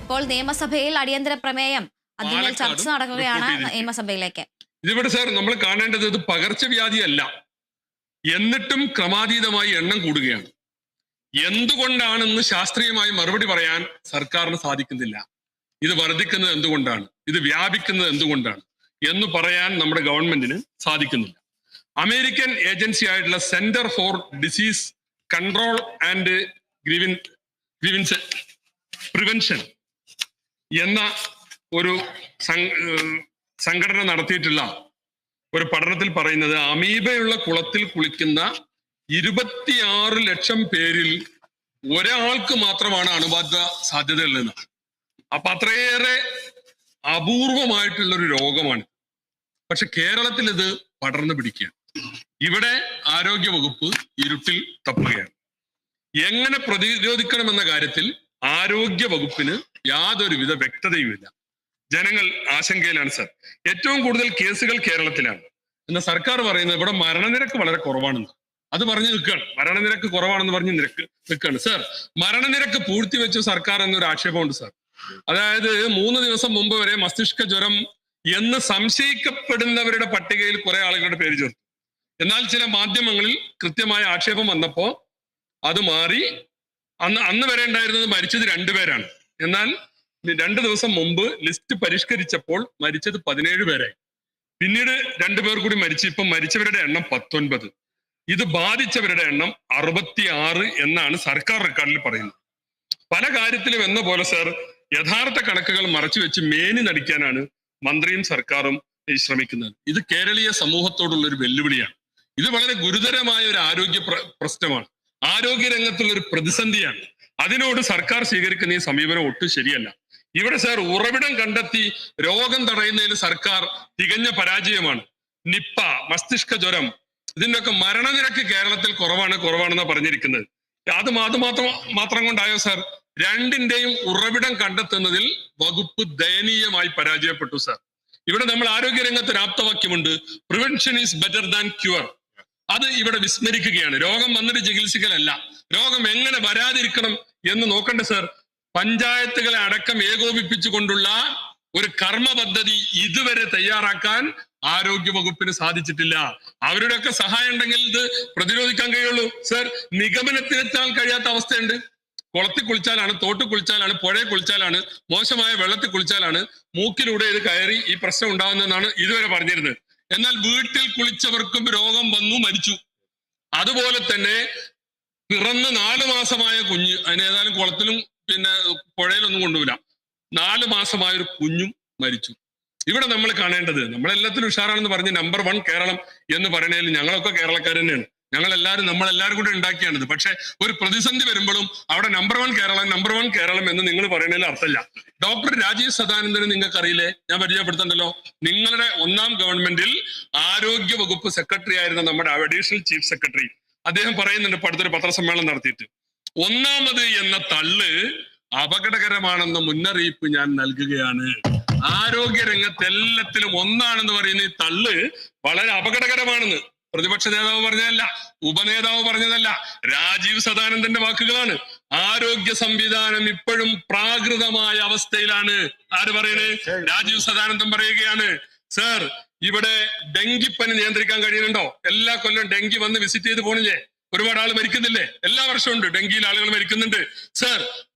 ഇപ്പോൾ നിയമസഭയിൽ അടിയന്തര പ്രമേയം അതിന്മേൽ ചർച്ച നടക്കുകയാണ് നിയമസഭയിലേക്ക്. ഇതിവിടെ സാർ നമ്മൾ കാണേണ്ടത് ഇത് പകർച്ചവ്യാധിയല്ല, എന്നിട്ടും ക്രമാതീതമായി എണ്ണം കൂടുകയാണ്. എന്തുകൊണ്ടാണെന്ന് ശാസ്ത്രീയമായി മറുപടി പറയാൻ സർക്കാരിന് സാധിക്കുന്നില്ല. ഇത് വർദ്ധിക്കുന്നത് എന്തുകൊണ്ടാണ്, ഇത് വ്യാപിക്കുന്നത് എന്തുകൊണ്ടാണ് എന്ന് പറയാൻ നമ്മുടെ ഗവൺമെന്റിന് സാധിക്കുന്നില്ല. അമേരിക്കൻ ഏജൻസി ആയിട്ടുള്ള centre for disease control and prevention എന്ന ഒരു സംഘടന നടത്തിയിട്ടുള്ള ഒരു പഠനത്തിൽ പറയുന്നത് അമീബയുള്ള കുളത്തിൽ കുളിക്കുന്ന 26 ലക്ഷം പേരിൽ ഒരാൾക്ക് മാത്രമാണ് അണുബാധ സാധ്യതയുള്ളതെന്ന്. അപ്പൊ അത്രയേറെ അപൂർവമായിട്ടുള്ള ഒരു രോഗമാണ്. പക്ഷെ കേരളത്തിൽ ഇത് പടർന്നു പിടിക്കുകയാണ്. ഇവിടെ ആരോഗ്യ വകുപ്പ് ഇരുട്ടിൽ തപ്പുകയാണ്. എങ്ങനെ പ്രതിരോധിക്കണമെന്ന കാര്യത്തിൽ ആരോഗ്യ വകുപ്പിന് യാതൊരുവിധ വ്യക്തതയുമില്ല. ജനങ്ങൾ ആശങ്കയിലാണ് സാർ. ഏറ്റവും കൂടുതൽ കേസുകൾ കേരളത്തിലാണ്. എന്നാൽ സർക്കാർ പറയുന്നത് ഇവിടെ മരണനിരക്ക് വളരെ കുറവാണെന്ന്. അത് പറഞ്ഞു നിൽക്കുകയാണ്. മരണനിരക്ക് കുറവാണെന്ന് പറഞ്ഞ് നിൽക്കുകയാണ് സാർ. മരണനിരക്ക് പൂഴ്ത്തിവെച്ചു സർക്കാർ എന്നൊരു ആക്ഷേപമുണ്ട് സാർ. അതായത് 3 ദിവസം മുമ്പ് വരെ മസ്തിഷ്ക ജ്വരം എന്ന് സംശയിക്കപ്പെടുന്നവരുടെ പട്ടികയിൽ കുറെ ആളുകളുടെ പേര് ചേർത്തു. എന്നാൽ ചില മാധ്യമങ്ങളിൽ കൃത്യമായ ആക്ഷേപം വന്നപ്പോ അത് മാറി. അന്ന് വരെ ഉണ്ടായിരുന്നത് മരിച്ചത് 2 പേരാണ്. എന്നാൽ 2 ദിവസം മുമ്പ് ലിസ്റ്റ് പരിഷ്കരിച്ചപ്പോൾ മരിച്ചത് 17 പേരായി. പിന്നീട് 2 പേർ കൂടി മരിച്ചു. ഇപ്പം മരിച്ചവരുടെ എണ്ണം 19. ഇത് ബാധിച്ചവരുടെ എണ്ണം 66 എന്നാണ് സർക്കാർ റെക്കോർഡിൽ പറയുന്നത്. പല കാര്യത്തിലും എന്ന പോലെ സാർ യഥാർത്ഥ കണക്കുകൾ മറച്ചു വെച്ച് മേനി നടിക്കാനാണ് മന്ത്രിയും സർക്കാരും ശ്രമിക്കുന്നത്. ഇത് കേരളീയ സമൂഹത്തോടുള്ള ഒരു വെല്ലുവിളിയാണ്. ഇത് വളരെ ഗുരുതരമായ ഒരു ആരോഗ്യ പ്രശ്നമാണ്. ആരോഗ്യ രംഗത്തുള്ള ഒരു പ്രതിസന്ധിയാണ്. അതിനോട് സർക്കാർ സ്വീകരിക്കുന്ന ഈ സമീപനം ഒട്ടും ശരിയല്ല. ഇവിടെ സാർ ഉറവിടം കണ്ടെത്തി രോഗം തടയുന്നതിൽ സർക്കാർ തികഞ്ഞ പരാജയമാണ്. നിപ്പ, മസ്തിഷ്ക ജ്വരം, ഇതിൻ്റെയൊക്കെ മരണനിരക്ക് കേരളത്തിൽ കുറവാണെന്നാണ് പറഞ്ഞിരിക്കുന്നത്. അത് മാത്രം കൊണ്ടായോ സാർ? രണ്ടിന്റെയും ഉറവിടം കണ്ടെത്തുന്നതിൽ വകുപ്പ് ദയനീയമായി പരാജയപ്പെട്ടു സാർ. ഇവിടെ നമ്മൾ ആരോഗ്യരംഗത്ത് ഒരു ആപ്തവാക്യമുണ്ട്, prevention is better than cure. അത് ഇവിടെ വിസ്മരിക്കുകയാണ്. രോഗം വന്നിട്ട് ചികിത്സിക്കലല്ല, രോഗം എങ്ങനെ വരാതിരിക്കണം എന്ന് നോക്കണ്ടേ സാർ. പഞ്ചായത്തുകളെ അടക്കം ഏകോപിപ്പിച്ചുകൊണ്ടുള്ള ഒരു കർമ്മ പദ്ധതി ഇതുവരെ തയ്യാറാക്കാൻ ആരോഗ്യ വകുപ്പിന് സാധിച്ചിട്ടില്ല. അവരുടെയൊക്കെ സഹായം ഉണ്ടെങ്കിൽ ഇത് പ്രതിരോധിക്കാൻ കഴിയുള്ളൂ സാർ. നിഗമനത്തിലെത്താൻ കഴിയാത്ത അവസ്ഥയുണ്ട്. കുളത്തിൽ കുളിച്ചാലാണ്, തോട്ടിൽ കുളിച്ചാലാണ്, പുഴയിൽ കുളിച്ചാലാണ്, മോശമായ വെള്ളത്തിൽ കുളിച്ചാലാണ് മൂക്കിലൂടെ ഇത് കയറി ഈ പ്രശ്നം ഉണ്ടാകുന്നതെന്നാണ് ഇതുവരെ പറഞ്ഞിരുന്നത്. എന്നാൽ വീട്ടിൽ കുളിച്ചവർക്കും രോഗം വന്നു, മരിച്ചു. അതുപോലെ തന്നെ പിറന്ന് 4 മാസമായ കുഞ്ഞ്, അതിനേതായാലും കുളത്തിലും പിന്നെ പുഴയിലൊന്നും കൊണ്ടുപോയില്ല, 4 മാസമായ ഒരു കുഞ്ഞും മരിച്ചു. ഇവിടെ നമ്മൾ കാണേണ്ടത്, നമ്മളെല്ലാത്തിലും ഉഷാറാണെന്ന് പറഞ്ഞ് നമ്പർ 1 കേരളം എന്ന് പറയണതിൽ ഞങ്ങളൊക്കെ കേരളക്കാർ തന്നെയാണ്. നമ്മളെല്ലാവരും കൂടെ ഉണ്ടാക്കിയാണിത്. പക്ഷെ ഒരു പ്രതിസന്ധി വരുമ്പോഴും അവിടെ നമ്പർ 1 കേരളം എന്ന് നിങ്ങൾ പറയുന്നതിൽ അർത്ഥമില്ല. ഡോക്ടർ രാജീവ് സദാനന്ദന് നിങ്ങൾക്ക് അറിയില്ലേ? ഞാൻ പരിചയപ്പെടുത്തണ്ടല്ലോ. നിങ്ങളുടെ 1ാം ഗവൺമെന്റിൽ ആരോഗ്യ വകുപ്പ് സെക്രട്ടറി ആയിരുന്ന നമ്മുടെ അഡീഷണൽ ചീഫ് സെക്രട്ടറി അദ്ദേഹം പറയുന്നുണ്ട്, ഇപ്പൊ അടുത്തൊരു പത്രസമ്മേളനം നടത്തിയിട്ട്, 1ാമത് എന്ന തള്ള് അപകടകരമാണെന്ന മുന്നറിയിപ്പ് ഞാൻ നൽകുകയാണ്. ആരോഗ്യ രംഗത്ത് എല്ലാത്തിലും 1 പറയുന്ന ഈ തള്ള് വളരെ അപകടകരമാണെന്ന് പ്രതിപക്ഷ നേതാവ് പറഞ്ഞതല്ല, ഉപനേതാവ് പറഞ്ഞതല്ല, രാജീവ് സദാനന്ദന്റെ വാക്കുകളാണ്. ആരോഗ്യ സംവിധാനം ഇപ്പോഴും പ്രാകൃതമായ അവസ്ഥയിലാണ്. ആര് പറയണേ? രാജീവ് സദാനന്ദൻ പറയുകയാണ്. സർ, ഇവിടെ ഡെങ്കിപ്പനി നിയന്ത്രിക്കാൻ കഴിയുന്നുണ്ടോ? എല്ലാ കൊല്ലം ഡെങ്കി വന്ന് വിസിറ്റ് ചെയ്ത് പോണില്ലേ? ഒരുപാട് ആൾ മരിക്കുന്നില്ലേ? എല്ലാ വർഷവും ഉണ്ട്, ഡെങ്കിയിൽ ആളുകൾ മരിക്കുന്നുണ്ട്. സർ,